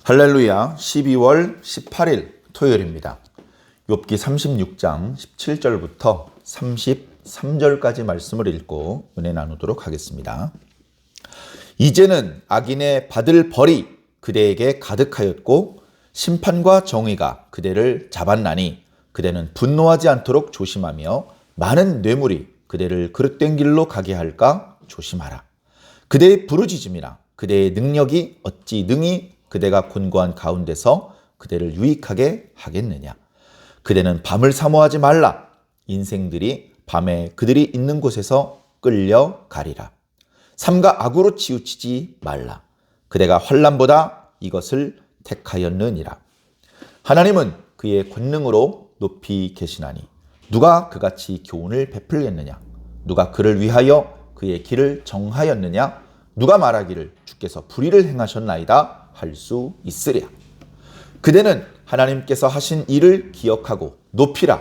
할렐루야. 12월 18일 토요일입니다. 욥기 36장 17절부터 33절까지 말씀을 읽고 은혜 나누도록 하겠습니다. 이제는 악인의 받을 벌이 그대에게 가득하였고 심판과 정의가 그대를 잡았나니 그대는 분노하지 않도록 조심하며 많은 뇌물이 그대를 그릇된 길로 가게 할까 조심하라. 그대의 부르짖음이나 그대의 능력이 어찌 능히 그대가 곤고한 가운데서 그대를 유익하게 하겠느냐. 그대는 밤을 사모하지 말라. 인생들이 밤에 그들이 있는 곳에서 끌려가리라. 삼가 악으로 치우치지 말라. 그대가 환난보다 이것을 택하였느니라. 하나님은 그의 권능으로 높이 계시나니 누가 그같이 교훈을 베풀겠느냐. 누가 그를 위하여 그의 길을 정하였느냐. 누가 말하기를 주께서 불의를 행하셨나이다 할 수 있으랴. 그대는 하나님께서 하신 일을 기억하고 높이라.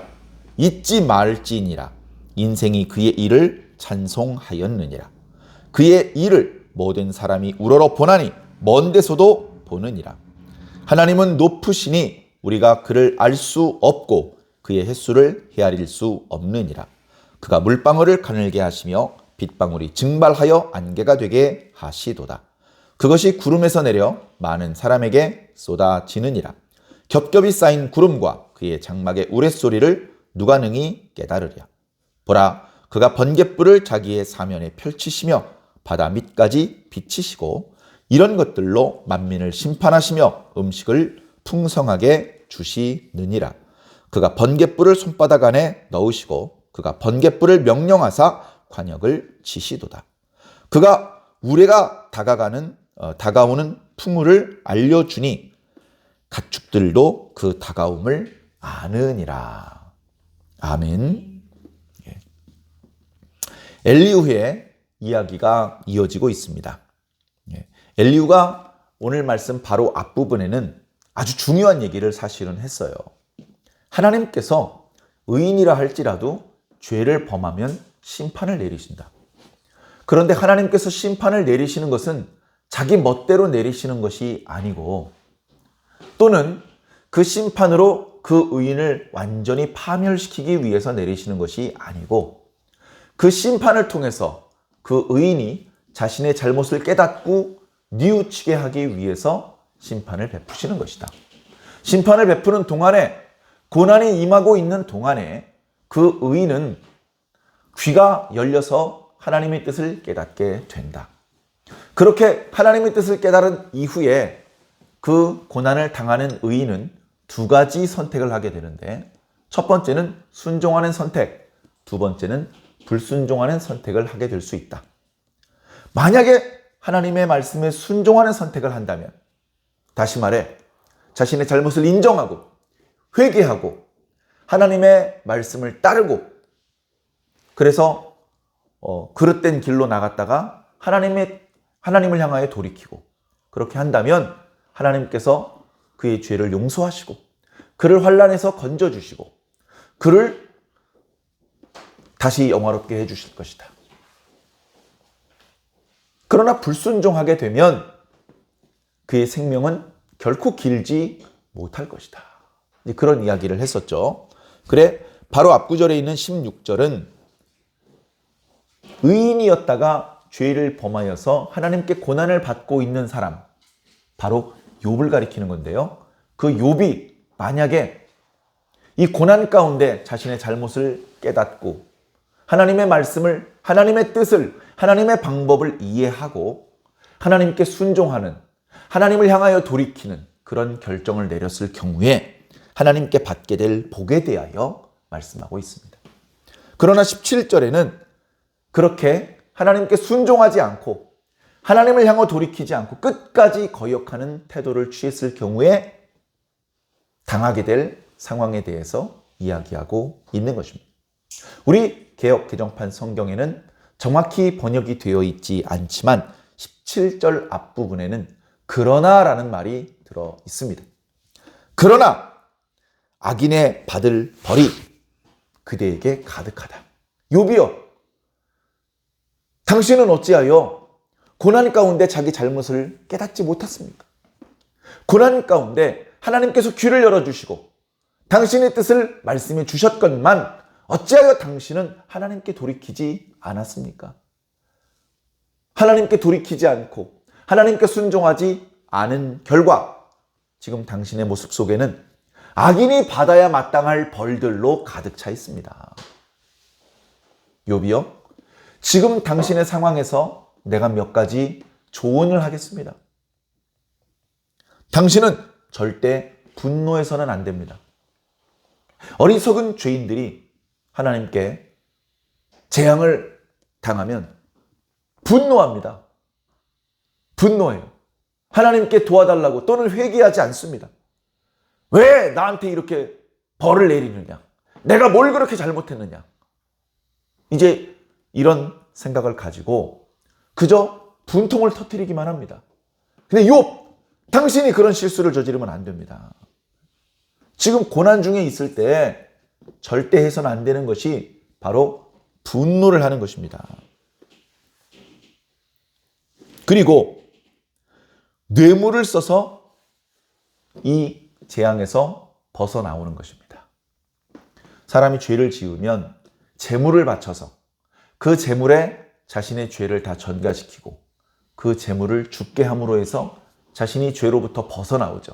잊지 말지니라. 인생이 그의 일을 찬송하였느니라. 그의 일을 모든 사람이 우러러 보나니 먼 데서도 보느니라. 하나님은 높으시니 우리가 그를 알 수 없고 그의 횟수를 헤아릴 수 없느니라. 그가 물방울을 가늘게 하시며 빗방울이 증발하여 안개가 되게 하시도다. 그것이 구름에서 내려 많은 사람에게 쏟아지느니라. 겹겹이 쌓인 구름과 그의 장막의 우레소리를 누가 능히 깨달으랴. 보라, 그가 번갯불을 자기의 사면에 펼치시며 바다 밑까지 비치시고 이런 것들로 만민을 심판하시며 음식을 풍성하게 주시느니라. 그가 번갯불을 손바닥 안에 넣으시고 그가 번갯불을 명령하사 관역을 치시도다. 그가 우레가 다가오는 풍우를 알려주니 가축들도 그 다가옴을 아느니라. 아멘. 엘리후의 이야기가 이어지고 있습니다. 엘리후가 오늘 말씀 바로 앞부분에는 아주 중요한 얘기를 사실은 했어요. 하나님께서 의인이라 할지라도 죄를 범하면 심판을 내리신다. 그런데 하나님께서 심판을 내리시는 것은 자기 멋대로 내리시는 것이 아니고 또는 그 심판으로 그 의인을 완전히 파멸시키기 위해서 내리시는 것이 아니고 그 심판을 통해서 그 의인이 자신의 잘못을 깨닫고 뉘우치게 하기 위해서 심판을 베푸시는 것이다. 심판을 베푸는 동안에 고난이 임하고 있는 동안에 그 의인은 귀가 열려서 하나님의 뜻을 깨닫게 된다. 그렇게 하나님의 뜻을 깨달은 이후에 그 고난을 당하는 의인은 두 가지 선택을 하게 되는데 첫 번째는 순종하는 선택, 두 번째는 불순종하는 선택을 하게 될 수 있다. 만약에 하나님의 말씀에 순종하는 선택을 한다면 다시 말해 자신의 잘못을 인정하고 회개하고 하나님의 말씀을 따르고 그래서 그릇된 길로 나갔다가 하나님을 향하여 돌이키고 그렇게 한다면 하나님께서 그의 죄를 용서하시고 그를 환난에서 건져주시고 그를 다시 영화롭게 해주실 것이다. 그러나 불순종하게 되면 그의 생명은 결코 길지 못할 것이다. 그런 이야기를 했었죠. 그래 바로 앞구절에 있는 16절은 의인이었다가 죄를 범하여서 하나님께 고난을 받고 있는 사람, 바로 욥을 가리키는 건데요. 그 욥이 만약에 이 고난 가운데 자신의 잘못을 깨닫고 하나님의 말씀을, 하나님의 뜻을, 하나님의 방법을 이해하고 하나님께 순종하는, 하나님을 향하여 돌이키는 그런 결정을 내렸을 경우에 하나님께 받게 될 복에 대하여 말씀하고 있습니다. 그러나 17절에는 그렇게 하나님께 순종하지 않고 하나님을 향하여 돌이키지 않고 끝까지 거역하는 태도를 취했을 경우에 당하게 될 상황에 대해서 이야기하고 있는 것입니다. 우리 개역 개정판 성경에는 정확히 번역이 되어 있지 않지만 17절 앞부분에는 그러나라는 말이 들어 있습니다. 그러나 악인의 받을 벌이 그대에게 가득하다. 욥이여, 당신은 어찌하여 고난 가운데 자기 잘못을 깨닫지 못했습니까? 고난 가운데 하나님께서 귀를 열어주시고 당신의 뜻을 말씀해 주셨건만 어찌하여 당신은 하나님께 돌이키지 않았습니까? 하나님께 돌이키지 않고 하나님께 순종하지 않은 결과 지금 당신의 모습 속에는 악인이 받아야 마땅할 벌들로 가득 차 있습니다. 욥이요, 지금 당신의 상황에서 내가 몇 가지 조언을 하겠습니다. 당신은 절대 분노해서는 안 됩니다. 어리석은 죄인들이 하나님께 재앙을 당하면 분노합니다. 분노해요. 하나님께 도와달라고 또는 회개하지 않습니다. 왜 나한테 이렇게 벌을 내리느냐? 내가 뭘 그렇게 잘못했느냐? 이제 이런 생각을 가지고 그저 분통을 터뜨리기만 합니다. 근데 욥, 당신이 그런 실수를 저지르면 안 됩니다. 지금 고난 중에 있을 때 절대 해서는 안 되는 것이 바로 분노를 하는 것입니다. 그리고 뇌물을 써서 이 재앙에서 벗어나오는 것입니다. 사람이 죄를 지으면 재물을 바쳐서 그 재물에 자신의 죄를 다 전가시키고 그 재물을 죽게 함으로 해서 자신이 죄로부터 벗어나오죠.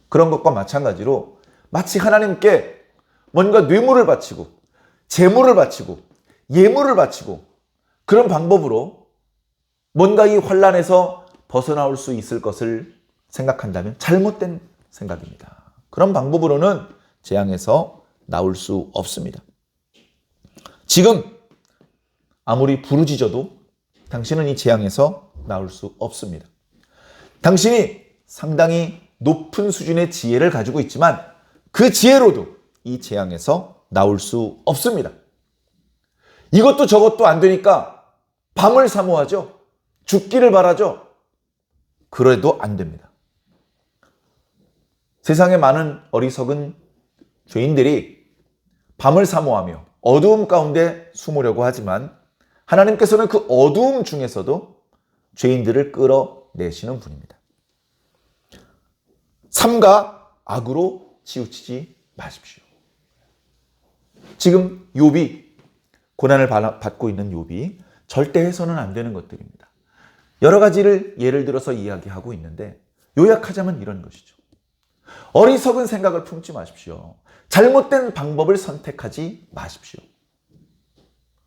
그런 것과 마찬가지로 마치 하나님께 뭔가 뇌물을 바치고 재물을 바치고 예물을 바치고 그런 방법으로 뭔가 이 환난에서 벗어나올 수 있을 것을 생각한다면 잘못된 생각입니다. 그런 방법으로는 재앙에서 나올 수 없습니다. 지금 아무리 부르짖어도 당신은 이 재앙에서 나올 수 없습니다. 당신이 상당히 높은 수준의 지혜를 가지고 있지만 그 지혜로도 이 재앙에서 나올 수 없습니다. 이것도 저것도 안 되니까 밤을 사모하죠. 죽기를 바라죠. 그래도 안 됩니다. 세상에 많은 어리석은 죄인들이 밤을 사모하며 어두움 가운데 숨으려고 하지만 하나님께서는 그 어두움 중에서도 죄인들을 끌어내시는 분입니다. 삼가 악으로 치우치지 마십시오. 지금 욥이 고난을 받고 있는 욥이 절대 해서는 안 되는 것들입니다. 여러 가지를 예를 들어서 이야기하고 있는데 요약하자면 이런 것이죠. 어리석은 생각을 품지 마십시오. 잘못된 방법을 선택하지 마십시오.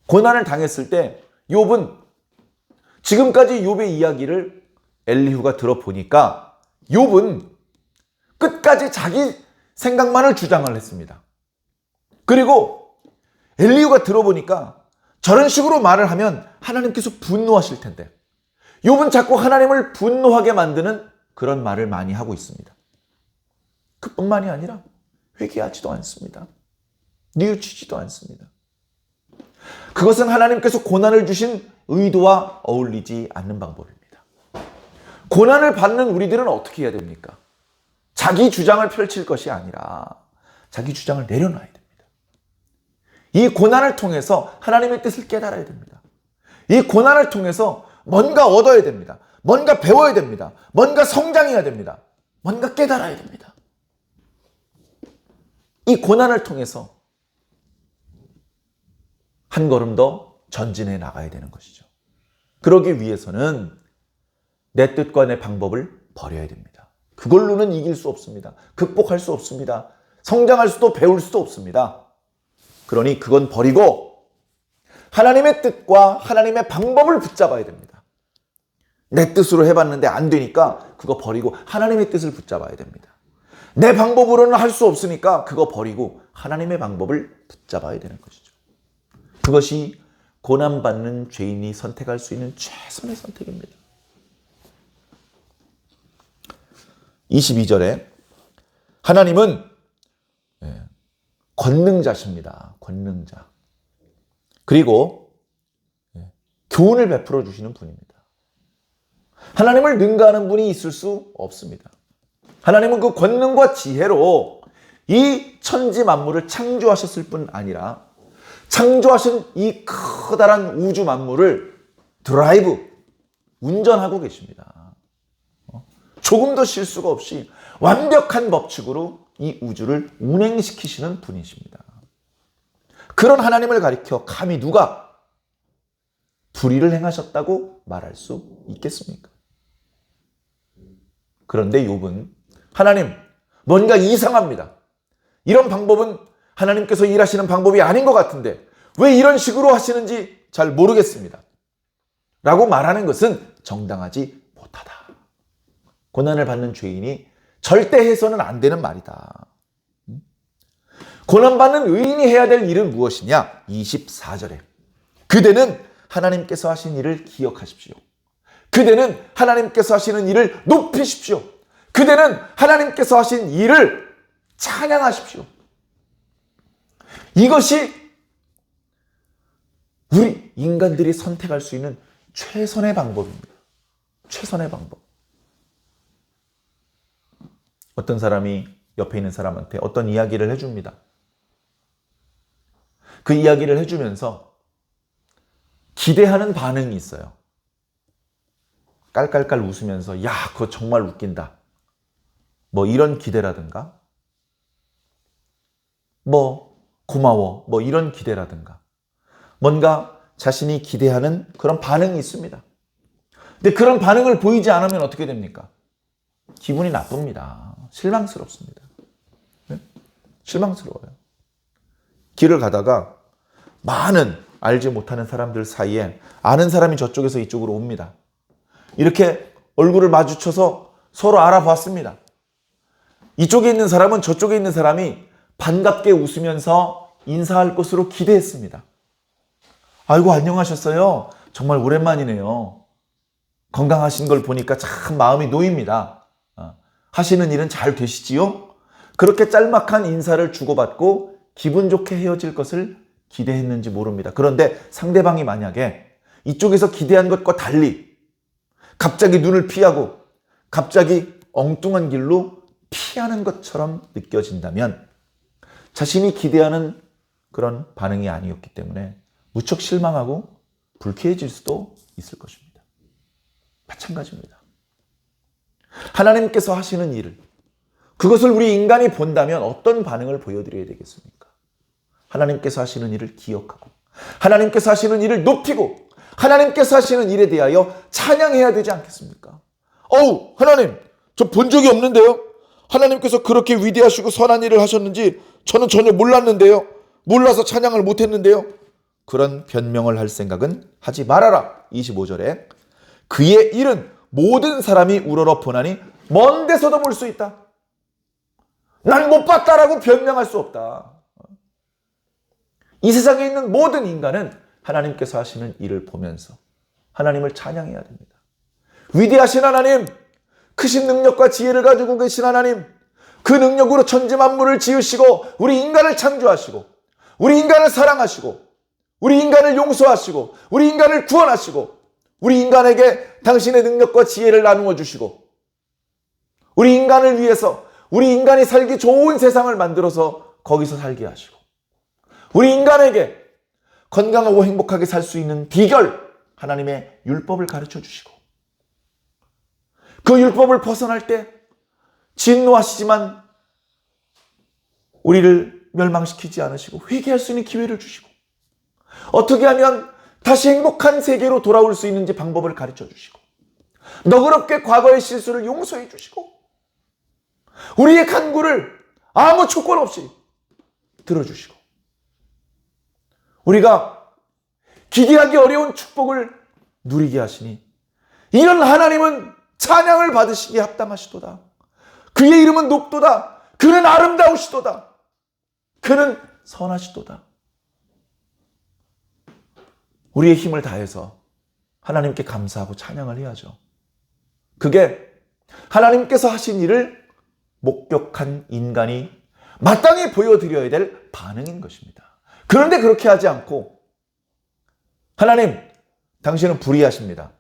고난을 당했을 때 욥은 지금까지 욥의 이야기를 엘리후가 들어보니까 욥은 끝까지 자기 생각만을 주장을 했습니다. 그리고 엘리후가 들어보니까 저런 식으로 말을 하면 하나님께서 분노하실 텐데 욥은 자꾸 하나님을 분노하게 만드는 그런 말을 많이 하고 있습니다. 그뿐만이 아니라 회개하지도 않습니다. 뉘우치지도 않습니다. 그것은 하나님께서 고난을 주신 의도와 어울리지 않는 방법입니다. 고난을 받는 우리들은 어떻게 해야 됩니까? 자기 주장을 펼칠 것이 아니라 자기 주장을 내려놔야 됩니다. 이 고난을 통해서 하나님의 뜻을 깨달아야 됩니다. 이 고난을 통해서 뭔가 얻어야 됩니다. 뭔가 배워야 됩니다. 뭔가 성장해야 됩니다. 뭔가 깨달아야 됩니다. 이 고난을 통해서 한 걸음 더 전진해 나가야 되는 것이죠. 그러기 위해서는 내 뜻과 내 방법을 버려야 됩니다. 그걸로는 이길 수 없습니다. 극복할 수 없습니다. 성장할 수도 배울 수도 없습니다. 그러니 그건 버리고 하나님의 뜻과 하나님의 방법을 붙잡아야 됩니다. 내 뜻으로 해봤는데 안 되니까 그거 버리고 하나님의 뜻을 붙잡아야 됩니다. 내 방법으로는 할 수 없으니까 그거 버리고 하나님의 방법을 붙잡아야 되는 것이죠. 그것이 고난받는 죄인이 선택할 수 있는 최선의 선택입니다. 22절에 하나님은 권능자십니다. 권능자. 그리고 교훈을 베풀어 주시는 분입니다. 하나님을 능가하는 분이 있을 수 없습니다. 하나님은 그 권능과 지혜로 이 천지 만물을 창조하셨을 뿐 아니라 창조하신 이 커다란 우주 만물을 드라이브, 운전하고 계십니다. 조금도 실수가 없이 완벽한 법칙으로 이 우주를 운행시키시는 분이십니다. 그런 하나님을 가리켜 감히 누가 불의를 행하셨다고 말할 수 있겠습니까? 그런데 욥은 하나님, 뭔가 이상합니다. 이런 방법은 하나님께서 일하시는 방법이 아닌 것 같은데 왜 이런 식으로 하시는지 잘 모르겠습니다. 라고 말하는 것은 정당하지 못하다. 고난을 받는 죄인이 절대 해서는 안 되는 말이다. 고난받는 의인이 해야 될 일은 무엇이냐? 24절에 그대는 하나님께서 하신 일을 기억하십시오. 그대는 하나님께서 하시는 일을 높이십시오. 그대는 하나님께서 하신 일을 찬양하십시오. 이것이 우리 인간들이 선택할 수 있는 최선의 방법입니다. 최선의 방법. 어떤 사람이 옆에 있는 사람한테 어떤 이야기를 해줍니다. 그 이야기를 해주면서 기대하는 반응이 있어요. 깔깔깔 웃으면서 야, 그거 정말 웃긴다. 뭐 이런 기대라든가 뭐 고마워 뭐 이런 기대라든가 뭔가 자신이 기대하는 그런 반응이 있습니다. 근데 그런 반응을 보이지 않으면 어떻게 됩니까? 기분이 나쁩니다. 실망스럽습니다. 네? 실망스러워요. 길을 가다가 많은 알지 못하는 사람들 사이에 아는 사람이 저쪽에서 이쪽으로 옵니다. 이렇게 얼굴을 마주쳐서 서로 알아봤습니다. 이쪽에 있는 사람은 저쪽에 있는 사람이 반갑게 웃으면서 인사할 것으로 기대했습니다. 아이고, 안녕하셨어요. 정말 오랜만이네요. 건강하신 걸 보니까 참 마음이 놓입니다. 하시는 일은 잘 되시지요? 그렇게 짤막한 인사를 주고받고 기분 좋게 헤어질 것을 기대했는지 모릅니다. 그런데 상대방이 만약에 이쪽에서 기대한 것과 달리 갑자기 눈을 피하고 갑자기 엉뚱한 길로 피하는 것처럼 느껴진다면 자신이 기대하는 그런 반응이 아니었기 때문에 무척 실망하고 불쾌해질 수도 있을 것입니다. 마찬가지입니다. 하나님께서 하시는 일을, 그것을 우리 인간이 본다면 어떤 반응을 보여드려야 되겠습니까? 하나님께서 하시는 일을 기억하고 하나님께서 하시는 일을 높이고 하나님께서 하시는 일에 대하여 찬양해야 되지 않겠습니까? 어우, 하나님, 저 본 적이 없는데요? 하나님께서 그렇게 위대하시고 선한 일을 하셨는지 저는 전혀 몰랐는데요? 몰라서 찬양을 못했는데요? 그런 변명을 할 생각은 하지 말아라. 25절에 그의 일은 모든 사람이 우러러 보나니 먼 데서도 볼 수 있다. 난 못 봤다라고 변명할 수 없다. 이 세상에 있는 모든 인간은 하나님께서 하시는 일을 보면서 하나님을 찬양해야 됩니다. 위대하신 하나님, 크신 능력과 지혜를 가지고 계신 하나님, 그 능력으로 천지 만물을 지으시고 우리 인간을 창조하시고 우리 인간을 사랑하시고 우리 인간을 용서하시고 우리 인간을 구원하시고 우리 인간에게 당신의 능력과 지혜를 나누어 주시고 우리 인간을 위해서 우리 인간이 살기 좋은 세상을 만들어서 거기서 살게 하시고 우리 인간에게 건강하고 행복하게 살 수 있는 비결, 하나님의 율법을 가르쳐 주시고 그 율법을 벗어날 때 진노하시지만 우리를 멸망시키지 않으시고 회개할 수 있는 기회를 주시고 어떻게 하면 다시 행복한 세계로 돌아올 수 있는지 방법을 가르쳐 주시고 너그럽게 과거의 실수를 용서해 주시고 우리의 간구를 아무 조건 없이 들어주시고 우리가 기대하기 어려운 축복을 누리게 하시니 이런 하나님은 찬양을 받으시기에 합당하시도다. 그의 이름은 높도다. 그는 아름다우시도다. 그는 선하시도다. 우리의 힘을 다해서 하나님께 감사하고 찬양을 해야죠. 그게 하나님께서 하신 일을 목격한 인간이 마땅히 보여드려야 될 반응인 것입니다. 그런데 그렇게 하지 않고 하나님, 당신은 불의하십니다.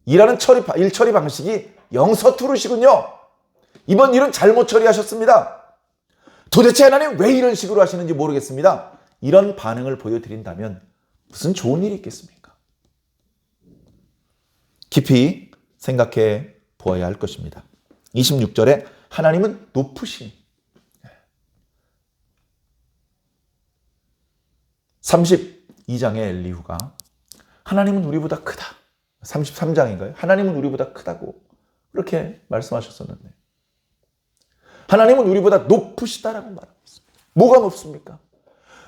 일하는 일 처리 방식이 영 서투르시군요. 이번 일은 잘못 처리하셨습니다. 도대체 하나님 왜 이런 식으로 하시는지 모르겠습니다. 이런 반응을 보여드린다면 무슨 좋은 일이 있겠습니까? 깊이 생각해 보아야 할 것입니다. 26절에 하나님은 높으시니 32장의 엘리후가 하나님은 우리보다 크다. 33장인가요? 하나님은 우리보다 크다고 그렇게 말씀하셨었는데 하나님은 우리보다 높으시다라고 말하고 있습니다. 뭐가 높습니까?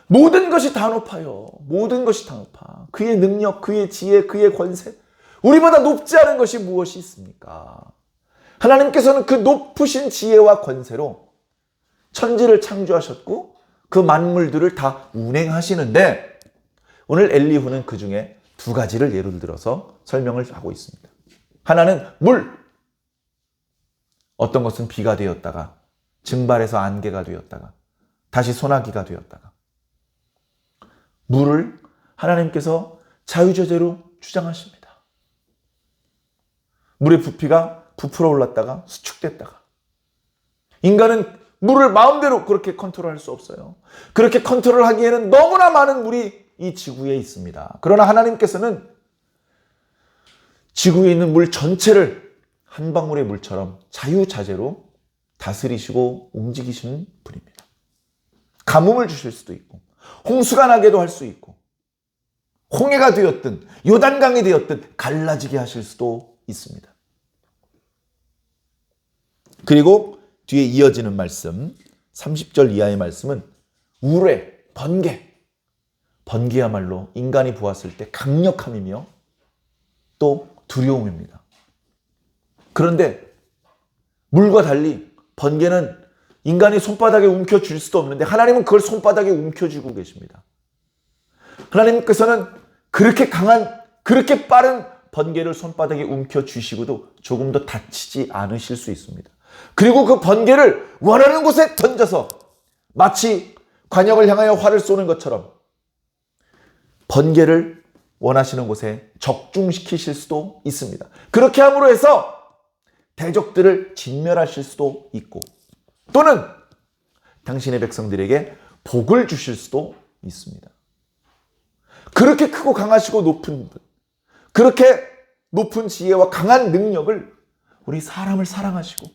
모든 것이 다 높아요. 모든 것이 다 높아. 그의 능력, 그의 지혜, 그의 권세. 우리보다 높지 않은 것이 무엇이 있습니까? 하나님께서는 그 높으신 지혜와 권세로 천지를 창조하셨고 그 만물들을 다 운행하시는데 오늘 엘리후는 그 중에 두 가지를 예를 들어서 설명을 하고 있습니다. 하나는 물. 어떤 것은 비가 되었다가 증발해서 안개가 되었다가 다시 소나기가 되었다가 물을 하나님께서 자유자재로 주장하십니다. 물의 부피가 부풀어 올랐다가 수축됐다가 인간은 물을 마음대로 그렇게 컨트롤할 수 없어요. 그렇게 컨트롤하기에는 너무나 많은 물이 이 지구에 있습니다. 그러나 하나님께서는 지구에 있는 물 전체를 한 방울의 물처럼 자유자재로 다스리시고 움직이시는 분입니다. 가뭄을 주실 수도 있고 홍수가 나게도 할 수 있고 홍해가 되었든 요단강이 되었든 갈라지게 하실 수도 있습니다. 그리고 뒤에 이어지는 말씀 30절 이하의 말씀은 우레, 번개야말로 인간이 보았을 때 강력함이며 또 두려움입니다. 그런데 물과 달리 번개는 인간이 손바닥에 움켜쥘 수도 없는데 하나님은 그걸 손바닥에 움켜쥐고 계십니다. 하나님께서는 그렇게 강한, 그렇게 빠른 번개를 손바닥에 움켜쥐시고도 조금 더 다치지 않으실 수 있습니다. 그리고 그 번개를 원하는 곳에 던져서 마치 관역을 향하여 활을 쏘는 것처럼 번개를 원하시는 곳에 적중시키실 수도 있습니다. 그렇게 함으로 해서 대적들을 진멸하실 수도 있고 또는 당신의 백성들에게 복을 주실 수도 있습니다. 그렇게 크고 강하시고 높은 분, 그렇게 높은 지혜와 강한 능력을 우리 사람을 사랑하시고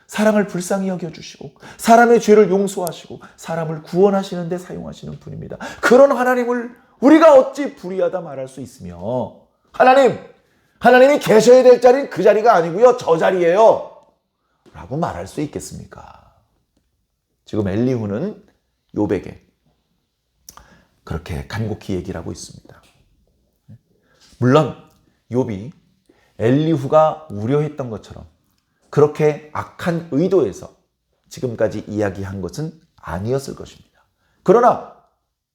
사람을 불쌍히 여겨주시고 사람의 죄를 용서하시고 사람을 구원하시는 데 사용하시는 분입니다. 그런 하나님을 우리가 어찌 불의하다 말할 수 있으며 하나님이 계셔야 될 자리는 그 자리가 아니고요. 저 자리예요. 라고 말할 수 있겠습니까? 지금 엘리후는 욥에게 그렇게 간곡히 얘기를 하고 있습니다. 물론 욥이 엘리후가 우려했던 것처럼 그렇게 악한 의도에서 지금까지 이야기한 것은 아니었을 것입니다. 그러나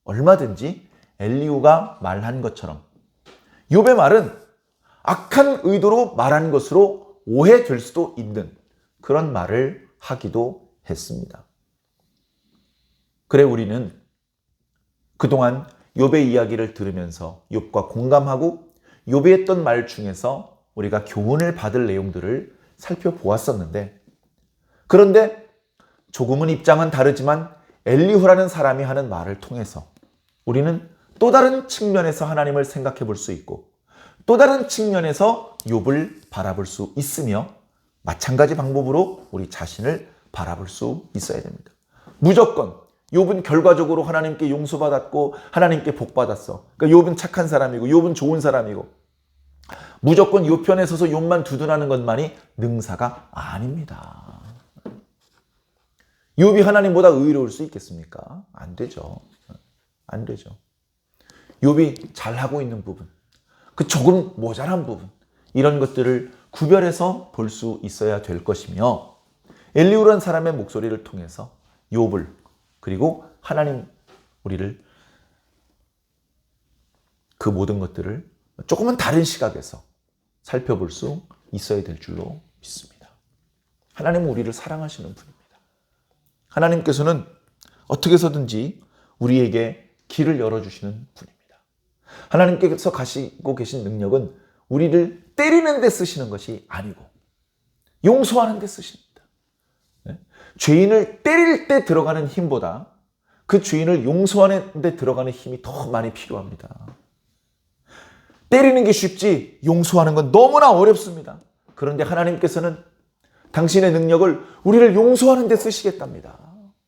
얼마든지 엘리후가 말한 것처럼 욥의 말은 악한 의도로 말한 것으로 오해될 수도 있는 그런 말을 하기도 했습니다. 그래 우리는 그동안 욥의 이야기를 들으면서 욥과 공감하고 욥이 했던 말 중에서 우리가 교훈을 받을 내용들을 살펴보았었는데 그런데 조금은 입장은 다르지만 엘리후라는 사람이 하는 말을 통해서 우리는 또 다른 측면에서 하나님을 생각해 볼 수 있고 또 다른 측면에서 욥을 바라볼 수 있으며 마찬가지 방법으로 우리 자신을 바라볼 수 있어야 됩니다. 무조건 욥은 결과적으로 하나님께 용서받았고 하나님께 복받았어. 그러니까 욥은 착한 사람이고 욥은 좋은 사람이고 무조건 욥 편에 서서 욥만 두둔하는 것만이 능사가 아닙니다. 욥이 하나님보다 의로울 수 있겠습니까? 안 되죠. 안 되죠. 욥이 잘하고 있는 부분, 그 조금 모자란 부분 이런 것들을 구별해서 볼 수 있어야 될 것이며 엘리후라는 사람의 목소리를 통해서 욥을 그리고 하나님 우리를 그 모든 것들을 조금은 다른 시각에서 살펴볼 수 있어야 될 줄로 믿습니다. 하나님은 우리를 사랑하시는 분입니다. 하나님께서는 어떻게 해서든지 우리에게 길을 열어주시는 분입니다. 하나님께서 가지고 계신 능력은 우리를 때리는 데 쓰시는 것이 아니고 용서하는 데 쓰십니다. 죄인을 때릴 때 들어가는 힘보다 그 죄인을 용서하는 데 들어가는 힘이 더 많이 필요합니다. 때리는 게 쉽지 용서하는 건 너무나 어렵습니다. 그런데 하나님께서는 당신의 능력을 우리를 용서하는 데 쓰시겠답니다.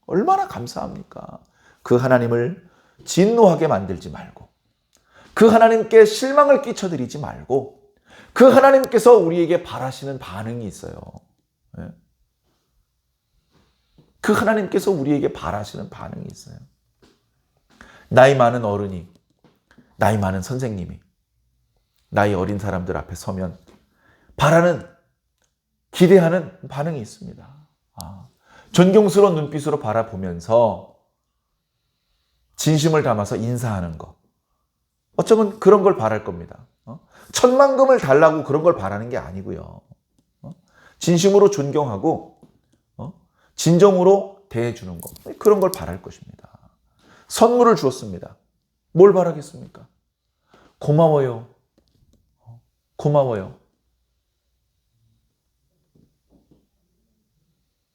얼마나 감사합니까? 그 하나님을 진노하게 만들지 말고, 그 하나님께 실망을 끼쳐드리지 말고, 그 하나님께서 우리에게 바라시는 반응이 있어요. 그 하나님께서 우리에게 바라시는 반응이 있어요. 나이 많은 어른이, 나이 많은 선생님이 나이 어린 사람들 앞에 서면 바라는, 기대하는 반응이 있습니다. 존경스러운 눈빛으로 바라보면서 진심을 담아서 인사하는 것. 어쩌면 그런 걸 바랄 겁니다. 천만금을 달라고 그런 걸 바라는 게 아니고요. 진심으로 존경하고 진정으로 대해주는 것. 그런 걸 바랄 것입니다. 선물을 주었습니다. 뭘 바라겠습니까? 고마워요. 고마워요.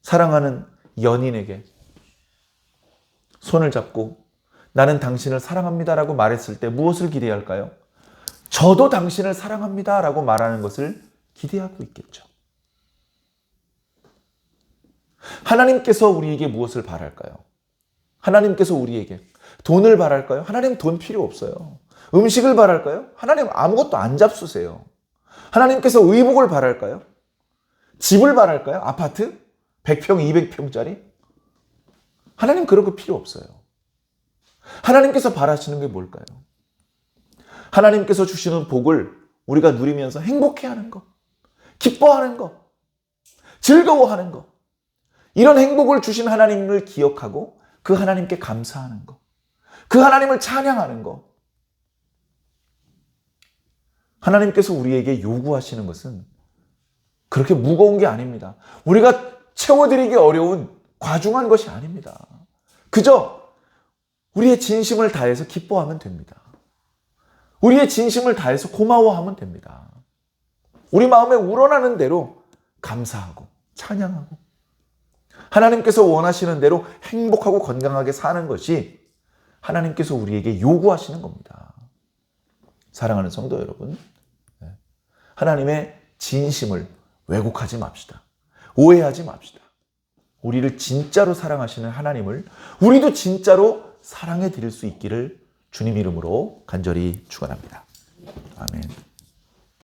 사랑하는 연인에게 손을 잡고 나는 당신을 사랑합니다라고 말했을 때 무엇을 기대할까요? 저도 당신을 사랑합니다라고 말하는 것을 기대하고 있겠죠. 하나님께서 우리에게 무엇을 바랄까요? 하나님께서 우리에게 돈을 바랄까요? 하나님 돈 필요 없어요. 음식을 바랄까요? 하나님 아무것도 안 잡수세요. 하나님께서 의복을 바랄까요? 집을 바랄까요? 아파트? 100평, 200평짜리? 하나님 그런 거 필요 없어요. 하나님께서 바라시는 게 뭘까요? 하나님께서 주시는 복을 우리가 누리면서 행복해하는 것, 기뻐하는 것, 즐거워하는 것, 이런 행복을 주신 하나님을 기억하고 그 하나님께 감사하는 것, 그 하나님을 찬양하는 것. 하나님께서 우리에게 요구하시는 것은 그렇게 무거운 게 아닙니다. 우리가 채워드리기 어려운 과중한 것이 아닙니다. 그저 우리의 진심을 다해서 기뻐하면 됩니다. 우리의 진심을 다해서 고마워하면 됩니다. 우리 마음에 우러나는 대로 감사하고 찬양하고 하나님께서 원하시는 대로 행복하고 건강하게 사는 것이 하나님께서 우리에게 요구하시는 겁니다. 사랑하는 성도 여러분, 하나님의 진심을 왜곡하지 맙시다. 오해하지 맙시다. 우리를 진짜로 사랑하시는 하나님을 우리도 진짜로 사랑해 드릴 수 있기를 주님 이름으로 간절히 축원합니다. 아멘.